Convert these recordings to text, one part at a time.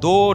2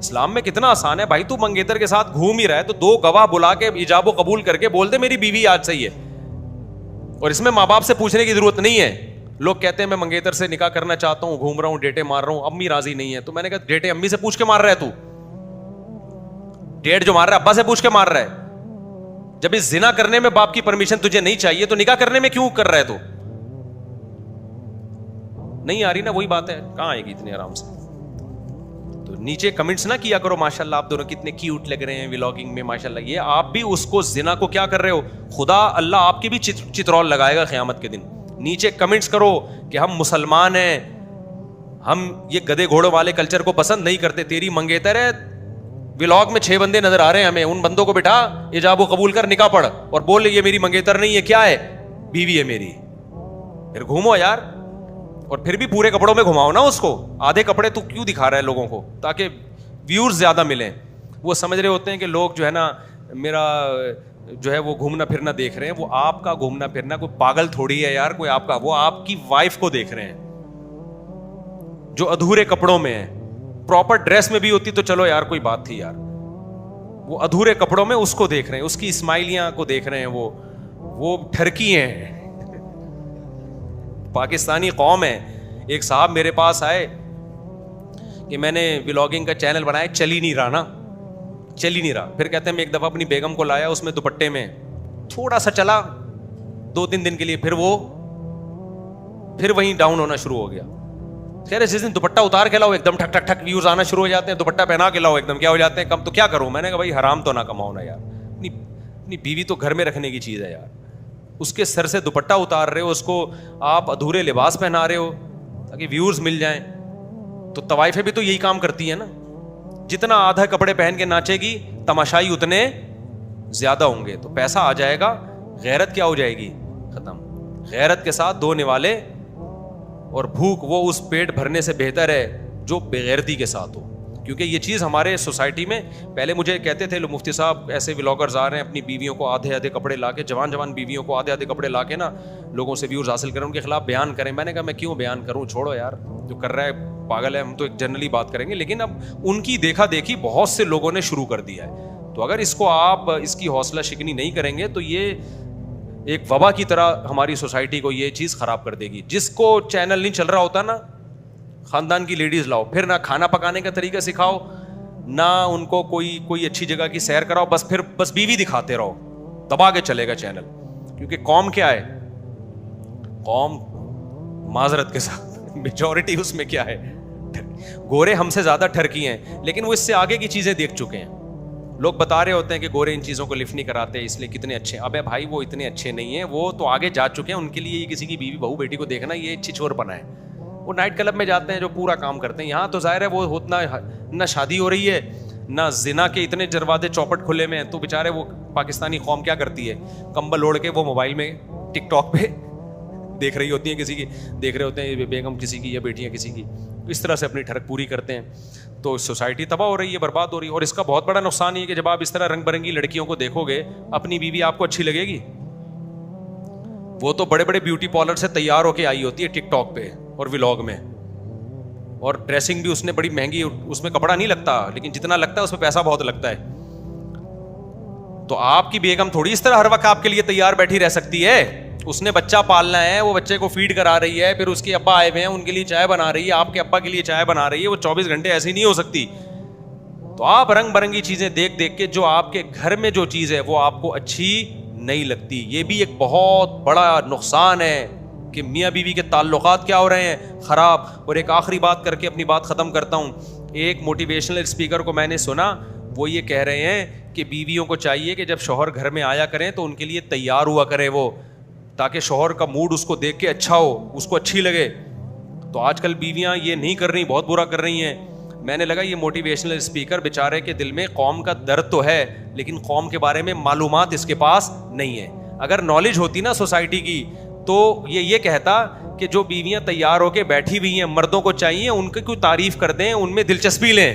اسلام میں کتنا آسان ہے بھائی, تو منگیتر کے ساتھ گھوم ہی رہا ہے تو 2 گواہ بلا کے ایجاب و قبول کر کے بول دے میری بیوی آج صحیح ہے, اور اس میں ماں باپ سے پوچھنے کی ضرورت نہیں ہے. لوگ کہتے ہیں میں منگیتر سے نکاح کرنا چاہتا ہوں, گھوم رہا ہوں, ڈیٹے مار رہا ہوں, امی راضی نہیں ہے. تو میں نے کہا ڈیٹے امی سے پوچھ کے مار رہا ہے, تو ڈیٹ جو مار رہا ہے ابا سے پوچھ کے مار رہا ہے. جب اس زنا کرنے میں باپ کی پرمیشن تجھے نہیں چاہیے تو نکاح کرنے میں کیوں کر رہا ہے؟ تو نہیں آ رہی نا وہی بات ہے, کہاں آئے گی اتنے آرام سے. تو نیچے کمنٹس نہ کیا کرو ماشاءاللہ آپ دونوں کتنے کیوٹ لگ رہے ہیں ولاگنگ میں ماشاءاللہ, یہ آپ بھی اس کو زنا کو کیا کر رہے ہو, خدا اللہ آپ کی بھی چترول لگائے گا قیامت کے دن. نیچے کمنٹس کرو کہ ہم مسلمان ہیں, ہم یہ گدے گھوڑوں والے کلچر کو پسند نہیں کرتے. تیری منگیتر ہے, ولاگ میں 6 بندے نظر آ رہے ہیں ہمیں, ان بندوں کو بٹھا ایجاب و قبول کر نکاح پڑھ اور بول یہ میری منگیتر نہیں ہے, کیا ہے, بیوی ہے میری. پھر گھومو یار, اور پھر بھی پورے کپڑوں میں گھماؤ نا اس کو, آدھے کپڑے تو کیوں دکھا رہا ہے لوگوں کو تاکہ ویورز زیادہ ملیں. وہ سمجھ رہے ہوتے ہیں کہ لوگ جو ہے نا میرا جو ہے وہ گھومنا پھرنا دیکھ رہے ہیں. وہ آپ کا گھومنا پھرنا, کوئی پاگل تھوڑی ہے یار کوئی آپ کا, وہ آپ کی وائف کو دیکھ رہے ہیں جو ادھورے کپڑوں میں ہے. پراپر ڈریس میں بھی ہوتی تو چلو یار کوئی بات تھی یار, وہ ادھورے کپڑوں میں اس کو دیکھ رہے ہیں, اس کی اسمائلیاں کو دیکھ رہے ہیں. وہ ٹھرکی ہیں, پاکستانی قوم ہے. ایک صاحب میرے پاس آئے کہ میں نے ولاگنگ کا چینل بنایا, چل ہی نہیں رہا. پھر کہتے ہیں میں ایک دفعہ اپنی بیگم کو لایا, اس میں دوپٹے میں تھوڑا سا چلا 2-3 دن کے لیے, پھر وہیں ڈاؤن ہونا شروع ہو گیا. خیر جس دن دوپٹہ اتار کے لاؤ ایک دم ٹھک ٹھک ٹھک ویوز آنا شروع ہو جاتے ہیں, دوپٹہ پہنا کے لاؤ ایک دم کیا ہو جاتے ہیں کم. تو کیا کروں, میں نے کہا بھائی حرام تو نہ کماؤ نا یار, اپنی بیوی تو گھر میں رکھنے کی چیز ہے یار. اس کے سر سے دوپٹہ اتار رہے ہو, اس کو آپ ادھورے لباس پہنا رہے ہو تاکہ ویورز مل جائیں. تو طوائفیں بھی تو یہی کام کرتی ہیں نا, جتنا آدھا کپڑے پہن کے ناچے گی تماشائی اتنے زیادہ ہوں گے, تو پیسہ آ جائے گا, غیرت کیا ہو جائے گی, ختم. غیرت کے ساتھ 2 نوالے اور بھوک, وہ اس پیٹ بھرنے سے بہتر ہے جو بغیرتی کے ساتھ ہو. کیونکہ یہ چیز ہمارے سوسائٹی میں پہلے مجھے کہتے تھے لوگ, مفتی صاحب ایسے ولاگرز آ رہے ہیں اپنی بیویوں کو آدھے کپڑے لا کے, جوان بیویوں کو آدھے کپڑے لا کے نا لوگوں سے ویورز حاصل کریں, ان کے خلاف بیان کریں. میں نے کہا میں کیوں بیان کروں, چھوڑو یار, جو کر رہا ہے پاگل ہے. ہم تو ایک جنرلی بات کریں گے, لیکن اب ان کی دیکھا دیکھی بہت سے لوگوں نے شروع کر دیا ہے. تو اگر اس کو آپ اس کی حوصلہ شکنی نہیں کریں گے تو یہ ایک وبا کی طرح ہماری سوسائٹی کو یہ چیز خراب کر دے گی. جس کو چینل نہیں چل رہا ہوتا نا, خاندان کی لیڈیز لاؤ, پھر نہ کھانا پکانے کا طریقہ سکھاؤ, نہ ان کو کوئی اچھی جگہ کی سیر کراؤ, بس بیوی دکھاتے رہو, دبا کے چلے گا چینل. کیونکہ قوم کیا ہے, قوم معذرت کے ساتھ میجورٹی اس میں کیا ہے, گورے ہم سے زیادہ ٹھرکی ہیں, لیکن وہ اس سے آگے کی چیزیں دیکھ چکے ہیں. لوگ بتا رہے ہوتے ہیں کہ گورے ان چیزوں کو لفٹ نہیں کراتے اس لیے کتنے اچھے. ابے بھائی وہ اتنے اچھے نہیں ہیں, وہ تو آگے جا چکے ہیں. ان کے لیے یہ کسی کی بیوی بہو بیٹی کو دیکھنا یہ چھچور پنا ہے. وہ نائٹ کلب میں جاتے ہیں جو پورا کام کرتے ہیں. یہاں تو ظاہر ہے وہ اتنا نہ شادی ہو رہی ہے نہ زنا کے اتنے دروازے چوپٹ کھلے میں ہیں, تو بیچارے وہ پاکستانی قوم کیا کرتی ہے, کمبل اوڑھ کے وہ موبائل میں ٹک ٹاک پہ دیکھ رہی ہوتی ہیں, کسی کی دیکھ رہے ہوتے ہیں, بیگم کسی کی یا بیٹیاں کسی کی, اس طرح سے اپنی ٹھڑک پوری کرتے ہیں. تو سوسائٹی تباہ ہو رہی ہے, برباد ہو رہی ہے. اور اس کا بہت بڑا نقصان یہ کہ جب آپ اس طرح رنگ برنگی لڑکیوں کو دیکھو گے, اپنی بیوی آپ کو اچھی لگے گی؟ وہ تو بڑے بڑے بیوٹی پارلر سے تیار ہو کے آئی ہوتی ہے ٹک ٹاک پہ اور ولاگ میں, اور ڈریسنگ بھی اس نے بڑی مہنگی, اس میں کپڑا نہیں لگتا, لیکن جتنا لگتا ہے اس میں پیسہ بہت لگتا ہے. تو آپ کی بیگم تھوڑی اس طرح ہر وقت آپ کے لیے تیار بیٹھی رہ سکتی ہے. اس نے بچہ پالنا ہے, وہ بچے کو فیڈ کرا رہی ہے, پھر اس کے ابا آئے ہوئے ہیں ان کے لیے چائے بنا رہی ہے, آپ کے ابا کے لیے چائے بنا رہی ہے. وہ 24 گھنٹے ایسی نہیں ہو سکتی. تو آپ رنگ برنگی چیزیں دیکھ دیکھ کے جو آپ کے گھر میں جو چیز ہے وہ آپ کو اچھی نہیں لگتی. یہ بھی ایک بہت بڑا نقصان ہے کہ میاں بیوی کے تعلقات کیا ہو رہے ہیں, خراب. اور ایک آخری بات کر کے اپنی بات ختم کرتا ہوں. ایک موٹیویشنل اسپیکر کو میں نے سنا, وہ یہ کہہ رہے ہیں کہ بیویوں کو چاہیے کہ جب شوہر گھر میں آیا کریں تو ان کے لیے تیار ہوا کرے وہ, تاکہ شوہر کا موڈ اس کو دیکھ کے اچھا ہو, اس کو اچھی لگے. تو آج کل بیویاں یہ نہیں کر رہی, بہت برا کر رہی ہیں. میں نے لگا یہ موٹیویشنل اسپیکر بیچارے کے دل میں قوم کا درد تو ہے, لیکن قوم کے بارے میں معلومات اس کے پاس نہیں ہے. اگر نالج ہوتی نا سوسائٹی کی تو یہ کہتا کہ جو بیویاں تیار ہو کے بیٹھی ہوئی ہیں, مردوں کو چاہیے ان کی کوئی تعریف کر دیں, ان میں دلچسپی لیں.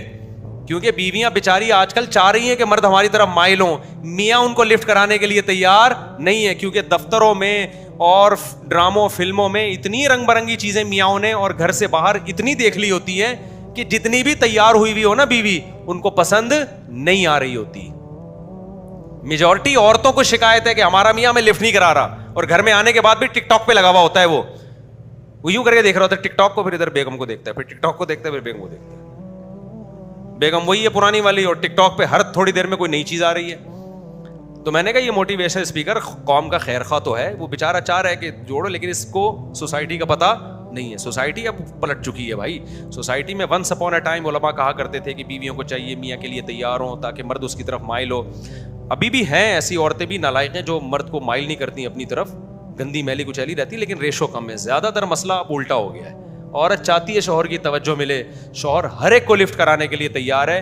کیونکہ بیویاں بیچاری آج کل چاہ رہی ہیں کہ مرد ہماری طرف مائل ہوں, میاں ان کو لفٹ کرانے کے لیے تیار نہیں ہے. کیونکہ دفتروں میں اور ڈراموں فلموں میں اتنی رنگ برنگی چیزیں میاں نے اور گھر سے باہر اتنی دیکھ لی ہوتی ہیں کہ جتنی بھی تیار ہوئی ہو نا بیوی, ان کو پسند نہیں آ رہی ہوتی. میجورٹی عورتوں کو شکایت ہے کہ ہمارا میاں ہمیں لفٹ نہیں کرا رہا, اور گھر میں آنے کے بعد بھی ٹک ٹاک پہ لگا ہوا ہوتا ہے. وہ یوں کر کے دیکھ رہا ہوتا ہے ٹک ٹاک کو, پھر ادھر بیگم کو دیکھتا ہے, پھر ٹک ٹاک کو دیکھتا ہے, پھر بیگم کو دیکھتا ہے. بیگم وہی ہے پرانی والی, اور ٹک ٹاک پہ ہر تھوڑی دیر میں کوئی نئی چیز آ رہی ہے. تو میں نے کہا یہ موٹیویشن اسپیکر قوم کا خیر خواہ تو ہے, وہ بیچارہ چاہ رہا ہے کہ جوڑو, لیکن اس کو سوسائٹی کا پتہ نہیں ہے. سوسائٹی اب پلٹ چکی ہے بھائی. سوسائٹی میں ونس اپون اے ٹائم علماء کہا کرتے تھے کہ بیویوں کو چاہیے میاں کے لیے تیار ہوں تاکہ مرد اس کی طرف مائل ہو. ابھی بھی ہیں ایسی عورتیں بھی نالائق ہیں جو مرد کو مائل نہیں کرتی اپنی طرف, گندی میلی کچیلی رہتی, لیکن ریشو کم ہے. زیادہ تر مسئلہ اب الٹا ہو گیا ہے. عورت چاہتی ہے شوہر کی توجہ ملے, شوہر ہر ایک کو لفٹ کرانے کے لیے تیار ہے,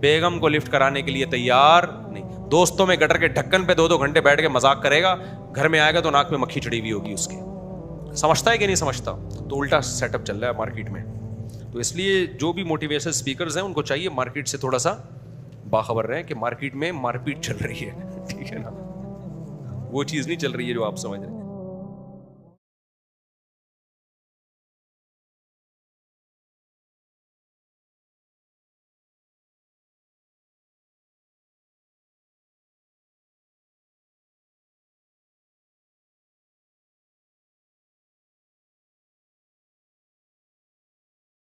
بیگم کو لفٹ کرانے کے لیے تیار نہیں. دوستوں میں گٹر کے ڈھکن پہ 2 گھنٹے بیٹھ کے مذاق کرے گا, گھر میں آئے گا تو ناک میں مکھی چڑھی ہوئی ہوگی اس کے. سمجھتا ہے کہ نہیں سمجھتا؟ تو الٹا سیٹ اپ چل رہا ہے مارکیٹ میں. تو اس لیے جو بھی موٹیویشن اسپیکرز ہیں ان کو چاہیے مارکیٹ سے تھوڑا سا باخبر رہیں کہ مارکیٹ میں مار پیٹ چل رہی ہے, ٹھیک ہے نا, وہ چیز نہیں چل رہی ہے جو آپ سمجھ رہے ہیں.